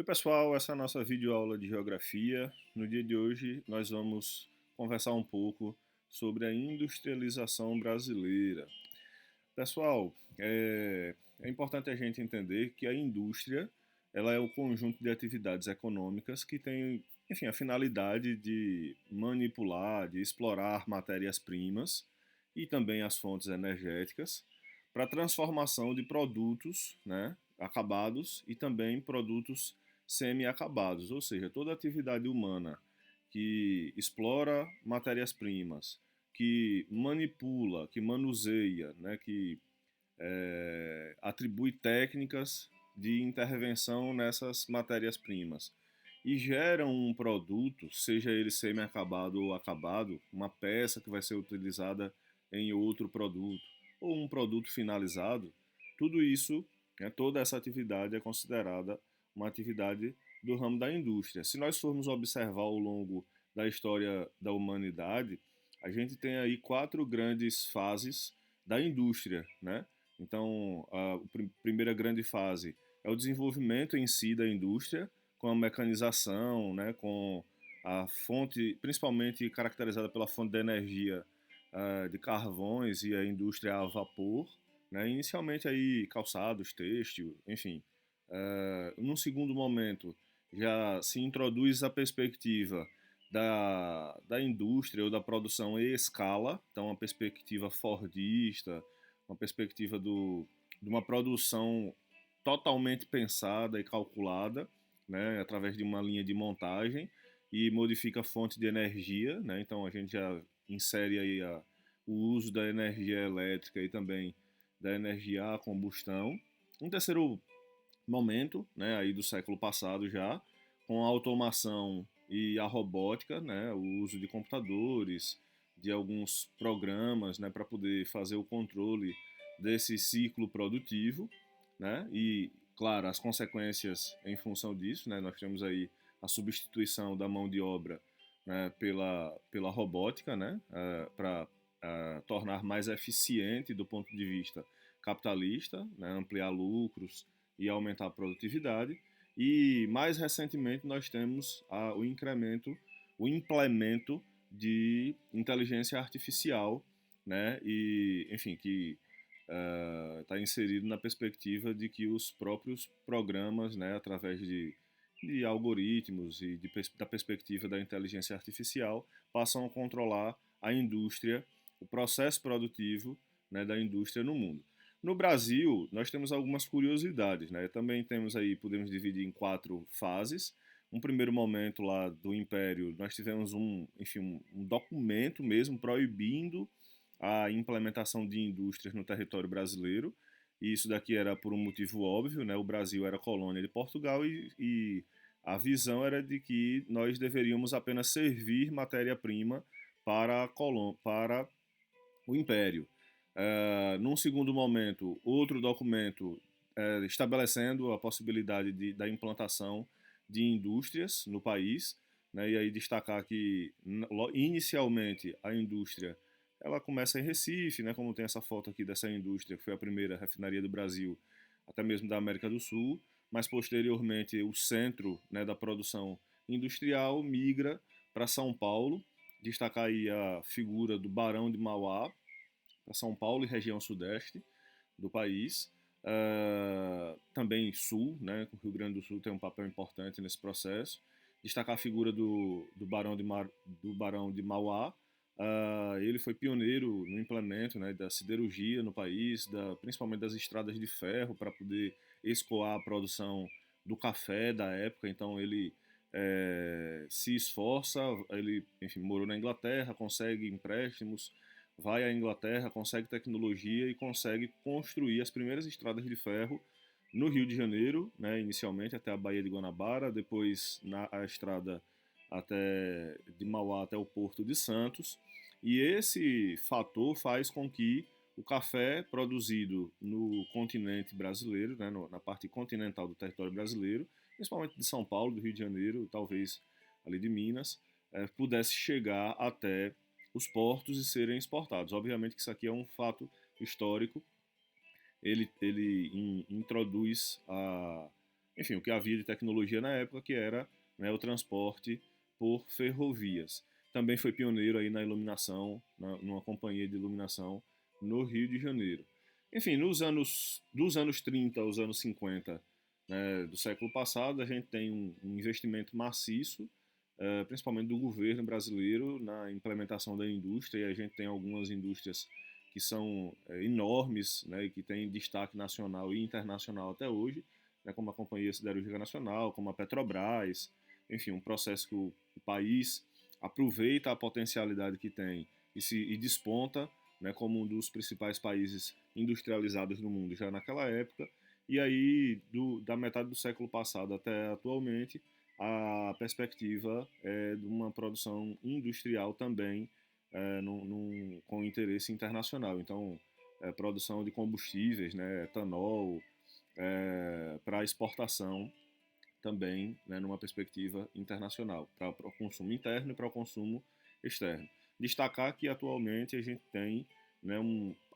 Oi pessoal, essa é a nossa videoaula de Geografia. No dia de hoje nós vamos conversar um pouco sobre a industrialização brasileira. Pessoal, é importante a gente entender que a indústria ela é o conjunto de atividades econômicas que tem, enfim, a finalidade de manipular, de explorar matérias-primas e também as fontes energéticas para a transformação de produtos, né, acabados e também produtos semi-acabados, ou seja, toda atividade humana que explora matérias-primas, que manipula, que manuseia, né, que atribui técnicas de intervenção nessas matérias-primas e geram um produto, seja ele semi-acabado ou acabado, uma peça que vai ser utilizada em outro produto ou um produto finalizado, tudo isso, né, toda essa atividade é considerada uma atividade do ramo da indústria. Se nós formos observar ao longo da história da humanidade, a gente tem aí quatro grandes fases da indústria, né? Então, a primeira grande fase é o desenvolvimento em si da indústria, com a mecanização, né, com a fonte, principalmente caracterizada pela fonte de energia de carvões e a indústria a vapor, né, inicialmente aí calçados, têxtil, enfim. Num segundo momento, já se introduz a perspectiva da indústria ou da produção em escala, então uma perspectiva fordista, uma perspectiva de uma produção totalmente pensada e calculada, né, através de uma linha de montagem e modifica a fonte de energia, né, então a gente já insere aí o uso da energia elétrica e também da energia a combustão. Um terceiro momento, né, aí do século passado já, com a automação e a robótica, né, o uso de computadores, de alguns programas, né, para poder fazer o controle desse ciclo produtivo, né, e claro as consequências em função disso, né, nós temos aí a substituição da mão de obra, né, pela robótica, né, para tornar mais eficiente do ponto de vista capitalista, né, ampliar lucros e aumentar a produtividade. E mais recentemente nós temos o incremento, o implemento de inteligência artificial, né? E enfim que está inserido na perspectiva de que os próprios programas, né, através de algoritmos e da perspectiva da inteligência artificial, passam a controlar a indústria, o processo produtivo, né, da indústria no mundo. No Brasil, nós temos algumas curiosidades, né? Também temos aí, podemos dividir em quatro fases. Um primeiro momento lá do Império, nós tivemos enfim, um documento mesmo proibindo a implementação de indústrias no território brasileiro. E isso daqui era por um motivo óbvio, né? O Brasil era colônia de Portugal e a visão era de que nós deveríamos apenas servir matéria-prima para o Império. Num segundo momento, outro documento estabelecendo a possibilidade da implantação de indústrias no país, né, e aí destacar que inicialmente a indústria ela começa em Recife, né, como tem essa foto aqui dessa indústria, que foi a primeira refinaria do Brasil, até mesmo da América do Sul, mas posteriormente o centro, né, da produção industrial migra para São Paulo, destacar aí a figura do Barão de Mauá, para São Paulo e região sudeste do país. Também sul, né? O Rio Grande do Sul tem um papel importante nesse processo. Destacar a figura do Barão de Mauá. Ele foi pioneiro no implemento, né, da siderurgia no país, principalmente das estradas de ferro para poder escoar a produção do café da época. Então ele se esforça, ele, enfim, morou na Inglaterra, consegue empréstimos, vai à Inglaterra, consegue tecnologia e consegue construir as primeiras estradas de ferro no Rio de Janeiro, né, inicialmente até a Baía de Guanabara, depois a estrada de Mauá até o Porto de Santos. E esse fator faz com que o café produzido no continente brasileiro, né, na parte continental do território brasileiro, principalmente de São Paulo, do Rio de Janeiro, talvez ali de Minas, pudesse chegar até os portos e serem exportados. Obviamente que isso aqui é um fato histórico. Ele introduz enfim, o que havia de tecnologia na época, que era, né, o transporte por ferrovias. Também foi pioneiro aí na iluminação, numa companhia de iluminação no Rio de Janeiro. Enfim, dos anos 30 aos anos 50, né, do século passado, a gente tem um investimento maciço, principalmente do governo brasileiro, na implementação da indústria, e a gente tem algumas indústrias que são enormes, né, e que têm destaque nacional e internacional até hoje, né, como a Companhia Siderúrgica Nacional, como a Petrobras, enfim, um processo que o país aproveita a potencialidade que tem e desponta, né, como um dos principais países industrializados do mundo já naquela época. E aí, da metade do século passado até atualmente, a perspectiva é de uma produção industrial também com interesse internacional. Então, produção de combustíveis, né, etanol, para exportação também, né, numa perspectiva internacional, para o consumo interno e para o consumo externo. Destacar que atualmente a gente tem, né,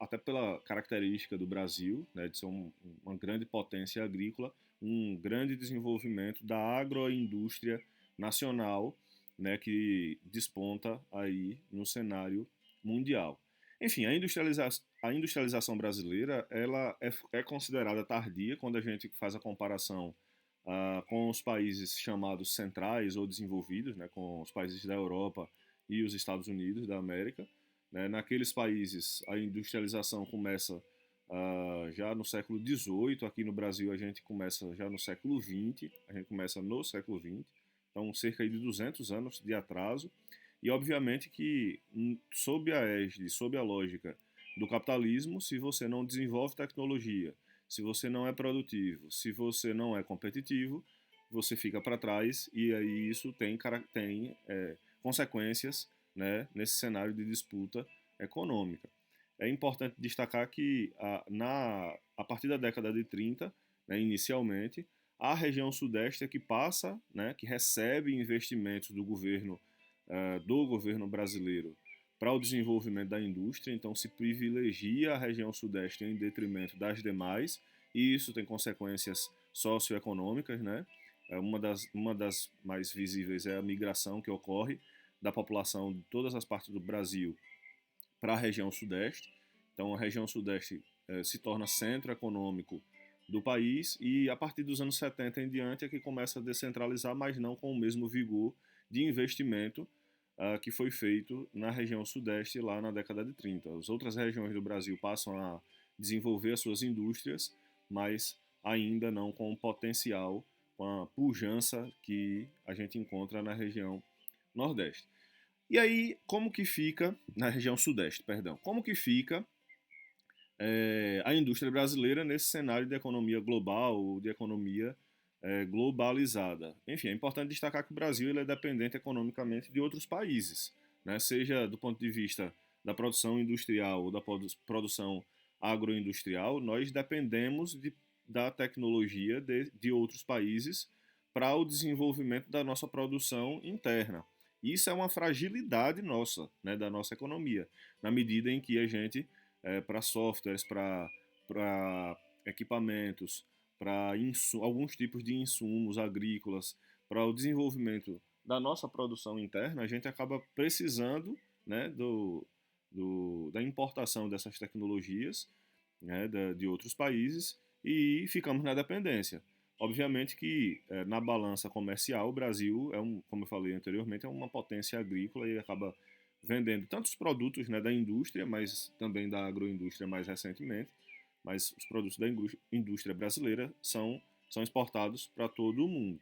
até pela característica do Brasil, né, de ser uma grande potência agrícola, um grande desenvolvimento da agroindústria nacional, né, que desponta aí no cenário mundial. Enfim, a industrialização brasileira ela é considerada tardia quando a gente faz a comparação com os países chamados centrais ou desenvolvidos, né, com os países da Europa e os Estados Unidos da América. Né. Naqueles países, a industrialização começa já no século XVIII, aqui no Brasil a gente começa já no século XX, a gente começa no século XX, então cerca de 200 anos de atraso, e obviamente que sob a égide, sob a lógica do capitalismo, se você não desenvolve tecnologia, se você não é produtivo, se você não é competitivo, você fica para trás e aí isso tem consequências, né, nesse cenário de disputa econômica. É importante destacar que a partir da década de 30, né, inicialmente, a região sudeste é que passa, né, que recebe investimentos do governo brasileiro para o desenvolvimento da indústria, então se privilegia a região sudeste em detrimento das demais, e isso tem consequências socioeconômicas, né? Uma das mais visíveis é a migração que ocorre da população de todas as partes do Brasil para a região sudeste. Então a região sudeste se torna centro econômico do país e a partir dos anos 70 em diante é que começa a descentralizar, mas não com o mesmo vigor de investimento que foi feito na região sudeste lá na década de 30. As outras regiões do Brasil passam a desenvolver as suas indústrias, mas ainda não com o potencial, com a pujança que a gente encontra na região nordeste. E aí, como que fica, na região sudeste, perdão, como que fica a indústria brasileira nesse cenário de economia global, de economia globalizada? Enfim, é importante destacar que o Brasil ele é dependente economicamente de outros países, né? Seja do ponto de vista da produção industrial ou da produção agroindustrial, nós dependemos da tecnologia de outros países para o desenvolvimento da nossa produção interna. Isso é uma fragilidade nossa, né, da nossa economia, na medida em que a gente, para softwares, para equipamentos, para alguns tipos de insumos agrícolas, para o desenvolvimento da nossa produção interna, a gente acaba precisando, né, da importação dessas tecnologias, né, de outros países e ficamos na dependência. Obviamente que na balança comercial o Brasil como eu falei anteriormente, é uma potência agrícola e acaba vendendo tantos produtos, né, da indústria, mas também da agroindústria mais recentemente, mas os produtos da indústria brasileira são exportados para todo o mundo.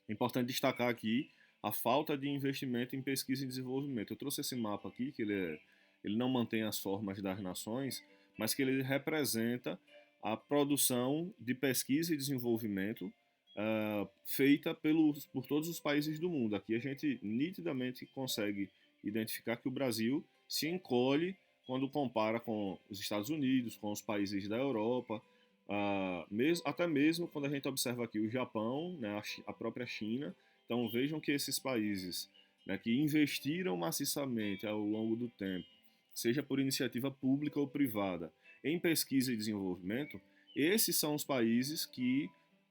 É importante destacar aqui a falta de investimento em pesquisa e desenvolvimento. Eu trouxe esse mapa aqui, que ele não mantém as formas das nações, mas que ele representa a produção de pesquisa e desenvolvimento feita por todos os países do mundo. Aqui a gente nitidamente consegue identificar que o Brasil se encolhe quando compara com os Estados Unidos, com os países da Europa, até mesmo quando a gente observa aqui o Japão, né, a própria China. Então vejam que esses países, né, que investiram maciçamente ao longo do tempo, seja por iniciativa pública ou privada, em pesquisa e desenvolvimento, esses são os países que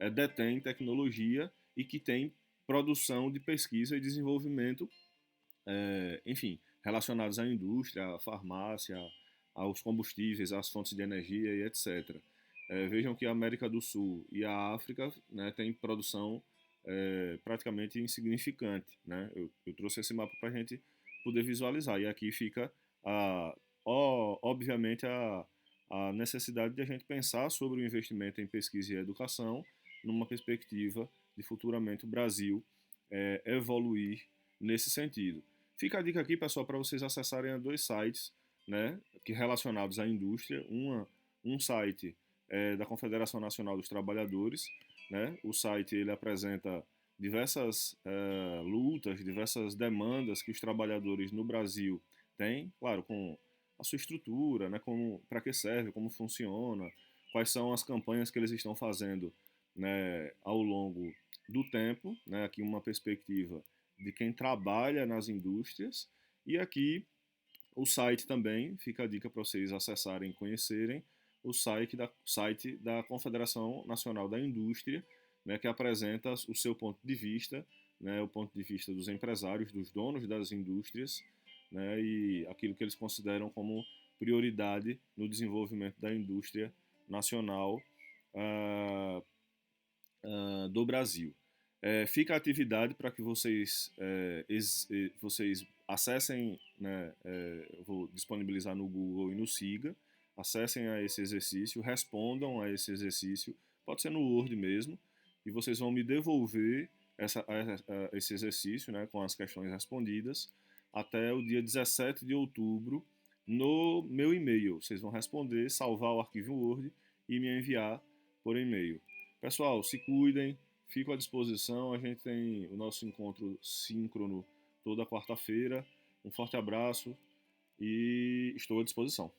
detém tecnologia e que tem produção de pesquisa e desenvolvimento, enfim, relacionados à indústria, à farmácia, aos combustíveis, às fontes de energia e etc. Vejam que a América do Sul e a África, né, têm produção praticamente insignificante. Né? Eu trouxe esse mapa para a gente poder visualizar. E aqui fica, obviamente, a necessidade de a gente pensar sobre o investimento em pesquisa e educação numa perspectiva de futuramente o Brasil evoluir nesse sentido. Fica a dica aqui, pessoal, para vocês acessarem dois sites, né, que relacionados à indústria. Um site da Confederação Nacional dos Trabalhadores, né? O site ele apresenta diversas lutas, diversas demandas que os trabalhadores no Brasil têm, claro, com a sua estrutura, né, para que serve, como funciona, quais são as campanhas que eles estão fazendo, né, ao longo do tempo, né, aqui uma perspectiva de quem trabalha nas indústrias, e aqui o site também, fica a dica para vocês acessarem e conhecerem, o site da Confederação Nacional da Indústria, né, que apresenta o seu ponto de vista, né, o ponto de vista dos empresários, dos donos das indústrias, né, e aquilo que eles consideram como prioridade no desenvolvimento da indústria nacional uh, do Brasil. Fica a atividade para que vocês acessem, né, eu vou disponibilizar no Google e no Siga, acessem a esse exercício, respondam a esse exercício, pode ser no Word mesmo, e vocês vão me devolver esse exercício, né, com as questões respondidas até o dia 17 de outubro no meu e-mail. Vocês vão responder, salvar o arquivo Word e me enviar por e-mail. Pessoal, se cuidem, fico à disposição. A gente tem o nosso encontro síncrono toda quarta-feira. Um forte abraço e estou à disposição.